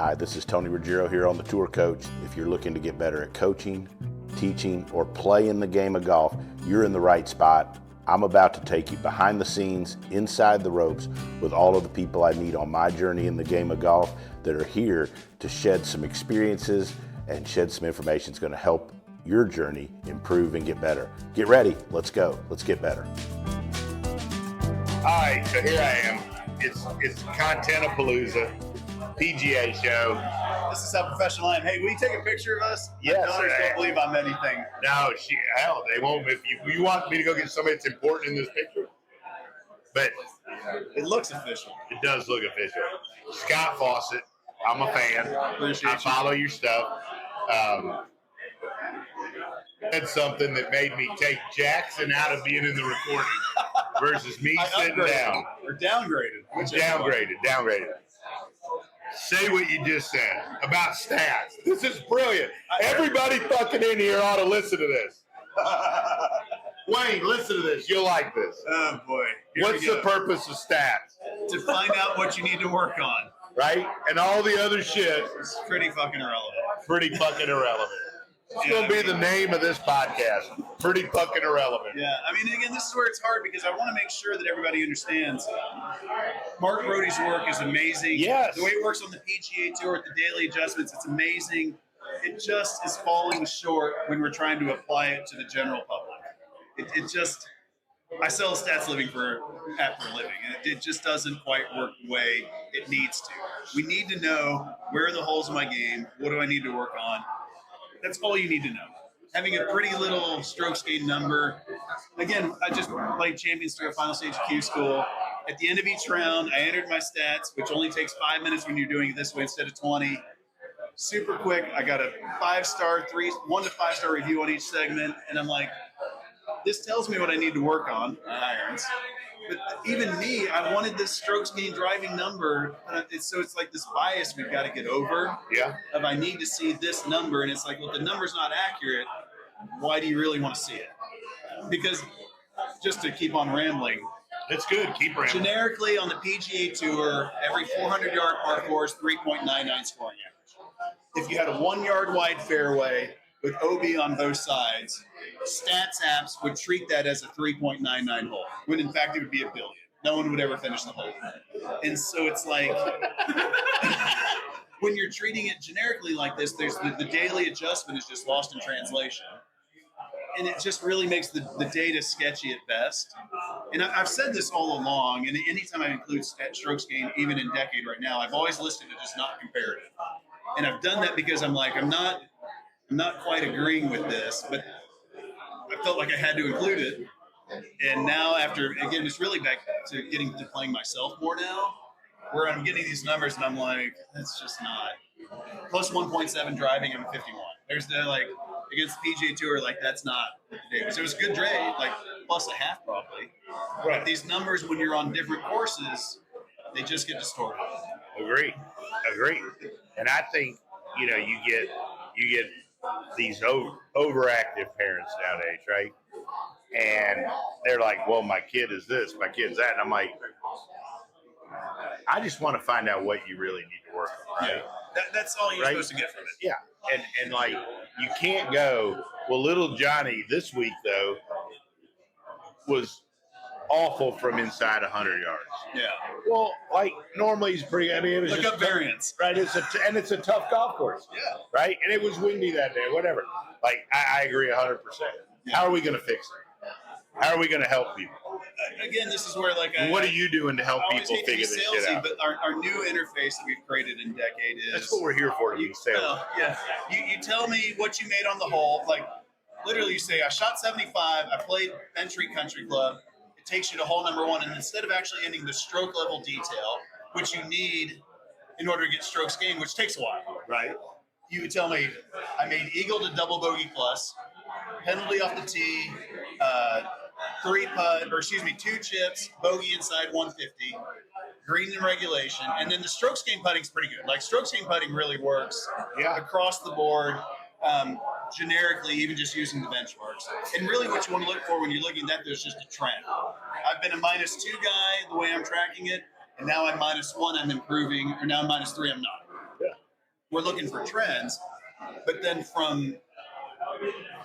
Hi, this is Tony Ruggiero here on The Tour Coach. If you're looking to get better at coaching, teaching, or playing the game of golf, you're in the right spot. I'm about to take you behind the scenes, inside the ropes, with all of the people I meet on my journey in the game of golf that are here to shed some experiences and shed some information that's going to help your journey improve and get better. Get ready. Let's go. Let's get better. All right, so here I am. It's Content-a-Palooza, PGA Show. This is how professional I am. Hey, will you take a picture of us? Yes, My daughters don't believe I'm anything. No, hell, they won't. If you want me to go get somebody that's important in this picture, but It looks official. it does look official. Scott Fawcett, I'm a fan. Appreciate I you. follow your stuff. That's something that made me take Jackson out of being in the recording versus me sitting down. Or downgraded. Downgraded. Say what you just said about stats. This is brilliant. Everybody fucking in here ought to listen to this. Wayne, listen to this. You'll like this. Oh, boy. Here What's we go. the purpose of stats? To find out what you need to work on. Right? And all the other shit It's pretty fucking irrelevant. pretty fucking irrelevant. It's going to be the name of this podcast. Pretty fucking irrelevant. Yeah, I mean, again, this is where it's hard because I want to make sure that everybody understands Mark Brody's work is amazing. Yes. The way it works on the PGA Tour with the daily adjustments, it's amazing. It just is falling short when we're trying to apply it to the general public. It just, I sell stats living for a living, and it just doesn't quite work the way it needs to. We need to know where are the holes in my game, what do I need to work on. That's all you need to know. Having a pretty little strokes gain number. Again, I just played Champions Tour Final Stage Q School. At the end of each round, I entered my stats, which only takes 5 minutes when you're doing it this way instead of 20. Super quick. I got a 5-star, 1 to 5 star review on each segment, and I'm like, this tells me what I need to work on irons. But even me, I wanted this strokes gain driving number. So it's like this bias we've got to get over. Yeah. Of I need to see this number, and it's like, well, the number's not accurate. Why do you really want to see it? Because just to keep on rambling, That's good. Keep rambling. generically on the PGA Tour, every 400-yard par course, 3.99 scoring average. If you had a 1-yard wide fairway with OB on both sides, stats apps would treat that as a 3.99 hole, when in fact it would be a billion. No one would ever finish the hole. And so it's like, when you're treating it generically like this, there's the daily adjustment is just lost in translation. And it just really makes the data sketchy at best. And I've said this all along, and anytime I include strokes gain, even in decade right now, I've always listed it as not comparative. And I've done that because I'm like, I'm not quite agreeing with this, but I felt like I had to include it. And now after, again, it's really back to getting to playing myself more now, where I'm getting these numbers and I'm like, that's just not. Plus 1.7 driving, I'm 51. There's the, like, against the PGA Tour, like, that's not what the day was. It was a good trade, like, plus a half probably. Right. But these numbers, when you're on different courses, they just get distorted. Agree. And I think, you get these overactive parents nowadays, right? And they're like, well, my kid is this, my kid's that. And I'm like, I just want to find out what you really need to work on, right? Yeah. That's all you're supposed to get from it. Yeah. And like, you can't go, well, little Johnny this week, though, was awful from inside 100 yards. Yeah. Well, like, normally he's pretty, I mean, it was Look just up variance. right? It's a tough golf course. Yeah. Right? And it was windy that day, whatever. Like, I agree 100%. Yeah. How are we going to fix it? How are we going to help people? Again, this is where, like, What are you doing to help I always people hate to be figure this shit salesy, out? but our new interface that we've created in Decade is... That's what we're here for, you sales. Well, yeah. You tell me what you made on the hole. Like, literally, you say, I shot 75, I played Entry Country Club. It takes you to hole number 1, and instead of actually ending the stroke level detail, which you need in order to get strokes gained, which takes a while, right? You would tell me, I made eagle to double bogey plus, penalty off the tee, 2 chips, bogey inside 150, green in regulation, and then the strokes gain putting's pretty good. Like, strokes gain putting really works across the board, generically, even just using the benchmarks. And really what you want to look for when you're looking at that, there's just a trend. I've been a -2 guy the way I'm tracking it, and now I'm -1, I'm improving, or now I'm -3, I'm not. Yeah. we're looking for trends. But then from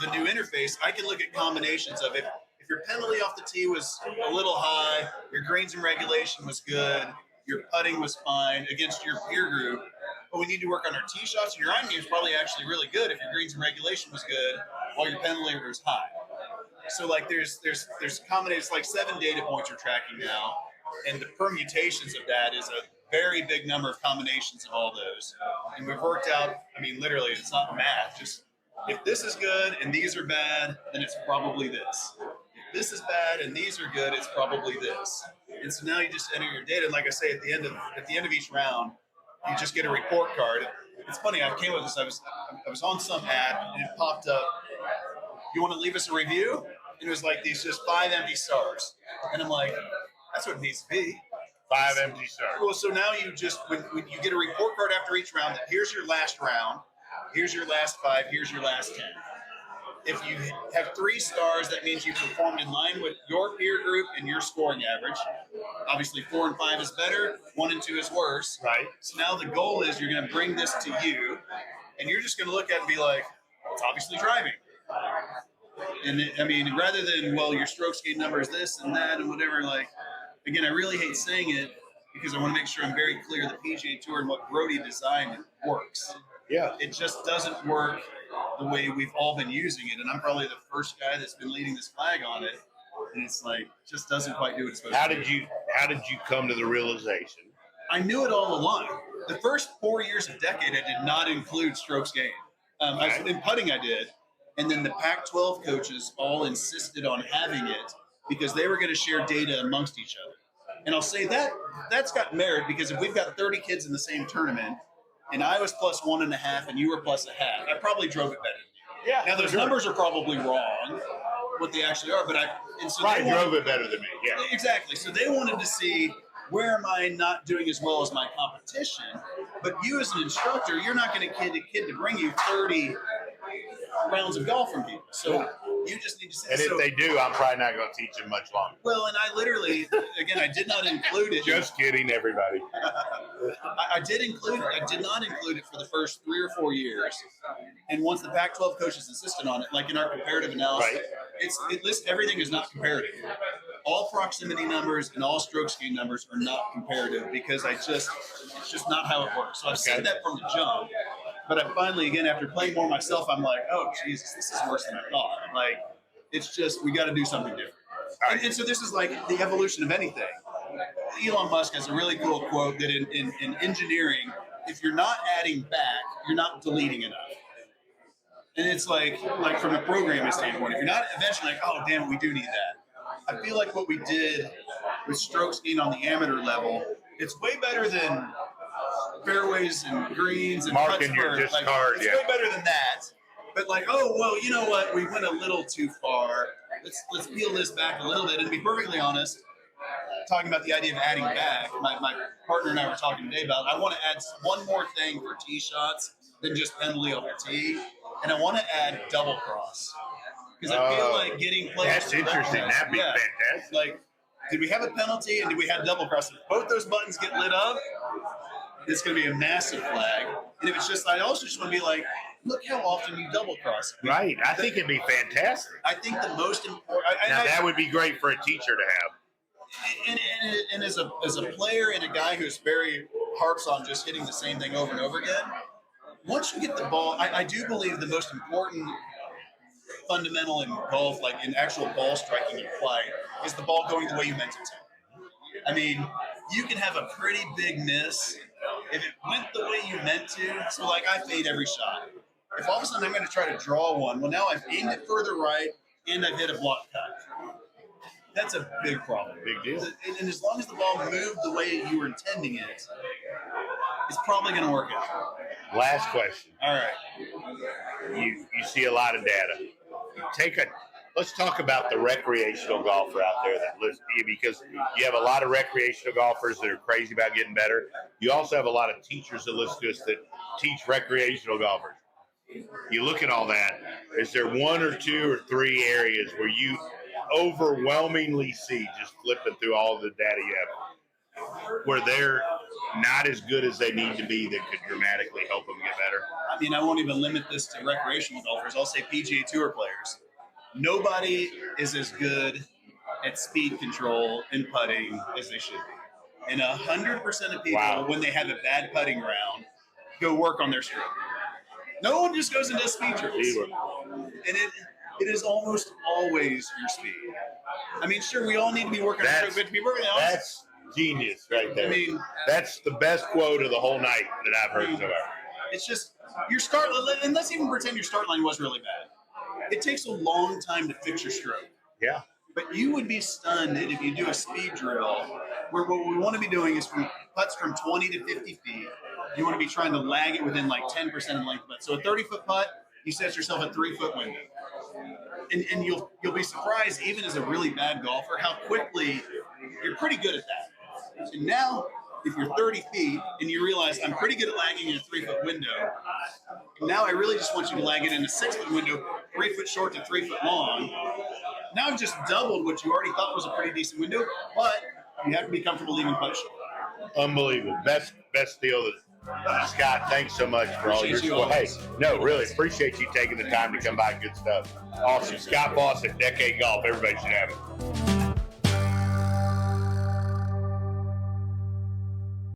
the new interface, I can look at combinations of if your penalty off the tee was a little high, your greens and regulation was good, your putting was fine against your peer group, but we need to work on our tee shots. And your iron game is probably actually really good if your greens and regulation was good, while your penalty was high. So like there's combinations, like 7 data points we're tracking now, and the permutations of that is a very big number of combinations of all those. And we've worked out, I mean, literally, it's not math, just if this is good and these are bad, then it's probably this. If this is bad and these are good, it's probably this. And so now you just enter your data. And like I say, at the end of each round, you just get a report card. It's funny, I came with this, I was on some app and it popped up, you want to leave us a review? And it was like these just 5 empty stars. And I'm like, that's what it needs to be. 5 empty stars. Well, so now you just, when you get a report card after each round, that here's your last round, here's your last 5, here's your last 10. If you have 3 stars, that means you performed in line with your peer group and your scoring average. Obviously, 4 and 5 is better, 1 and 2 is worse. Right. So now the goal is you're going to bring this to you, and you're just going to look at it and be like, it's obviously driving. And I mean, rather than, well, your strokes gain number is this and that and whatever, like, again, I really hate saying it because I want to make sure I'm very clear the PGA Tour and what Brody designed works. Yeah. It just doesn't work the way we've all been using it. And I'm probably the first guy that's been leading this flag on it. And it's like, just doesn't quite do what it's supposed to do. How did you come to the realization? I knew it all along. The first 4 years of Decade, I did not include strokes gained. In putting, I did. And then the Pac-12 coaches all insisted on having it because they were going to share data amongst each other. And I'll say that's got merit because if we've got 30 kids in the same tournament and I was plus 1.5 and you were plus 0.5, I probably drove it better than you. Yeah. Now those numbers are probably wrong, what they actually are, but I drove it better than me. Yeah. Exactly. So they wanted to see, where am I not doing as well as my competition? But you as an instructor, you're not going to get a kid to bring you 30 rounds of golf from people. So you just need to say. And if they do, I'm probably not going to teach them much longer. Well, and I literally, again, I did not include it. Just kidding, everybody. I did include it. I did not include it for the first 3 or 4 years. And once the Pac-12 coaches insisted on it, like in our comparative analysis, Right. it lists everything is not comparative. All proximity numbers and all strokes gain numbers are not comparative because it's just not how it works. So I've said that from the jump. But I finally, again, after playing more myself, I'm like, oh, Jesus, this is worse than I thought. Like, it's just, we got to do something different. And so this is like the evolution of anything. Elon Musk has a really cool quote that in engineering, if you're not adding back, you're not deleting enough. And it's like from a programming standpoint, if you're not eventually like, oh, damn it, we do need that. I feel like what we did with strokes gain on the amateur level, it's way better than fairways and greens and marking your discard. It's way better than that. But like, oh well, you know what? We went a little too far. Let's peel this back a little bit. And to be perfectly honest, talking about the idea of adding back, my partner and I were talking today about. I want to add one more thing for tee shots than just penalty off the tee, and I want to add double cross because I feel like getting players. That's interesting. That'd be fantastic. Like, did we have a penalty and did we have double cross? If both those buttons get lit up, it's going to be a massive flag. And if it's just, I also just want to be like, look how often you double cross. Right. I think it'd be fantastic. I think the most important. Now that would be great for a teacher to have. And as a player and a guy who's very harps on just hitting the same thing over and over again, once you get the ball, I do believe the most important fundamental in golf, like in actual ball striking and play, is the ball going the way you meant it to. I mean, you can have a pretty big miss if it went the way you meant to. So like I fade every shot. If all of a sudden I'm going to try to draw one, well now I've aimed it further right and I've hit a block cut. That's a big problem. Big deal. And as long as the ball moved the way you were intending it, it's probably going to work out. Last question. All right. You see a lot of data. Let's talk about the recreational golfer out there that listens to you, because you have a lot of recreational golfers that are crazy about getting better. You also have a lot of teachers that listen to us that teach recreational golfers. You look at all that. Is there 1 or 2 or 3 areas where you overwhelmingly see, just flipping through all the data you have, where not as good as they need to be that could dramatically help them get better? I mean, I won't even limit this to recreational golfers. I'll say PGA Tour players. Nobody is as good at speed control and putting as they should be. And 100% of people, when they have a bad putting round, go work on their stroke. No one just goes and does speed drills. And it is almost always your speed. I mean, sure, we all need to be working on stroke, but to be working on that's genius right there. I mean, that's the best quote of the whole night that I've heard so far. It's just your start, and let's even pretend your start line was really bad. It takes a long time to fix your stroke. Yeah. But you would be stunned if you do a speed drill where what we want to be doing is from putts from 20 to 50 feet. You want to be trying to lag it within like 10% of the length of putt. So a 30-foot putt, you set yourself a 3-foot window. And you'll be surprised, even as a really bad golfer, how quickly you're pretty good at that. And now, if you're 30 feet and you realize I'm pretty good at lagging in a 3-foot window, now I really just want you to lag it in a 6-foot window, 3 foot short to 3 foot long. Now I've just doubled what you already thought was a pretty decent window, but you have to be comfortable leaving putt short. Unbelievable. Best deal that. Scott, thanks so much for all your support. Hey, no, really appreciate you taking the time to come by. Good stuff. Awesome. Scott Fawcett, Decade Golf. Everybody should have it.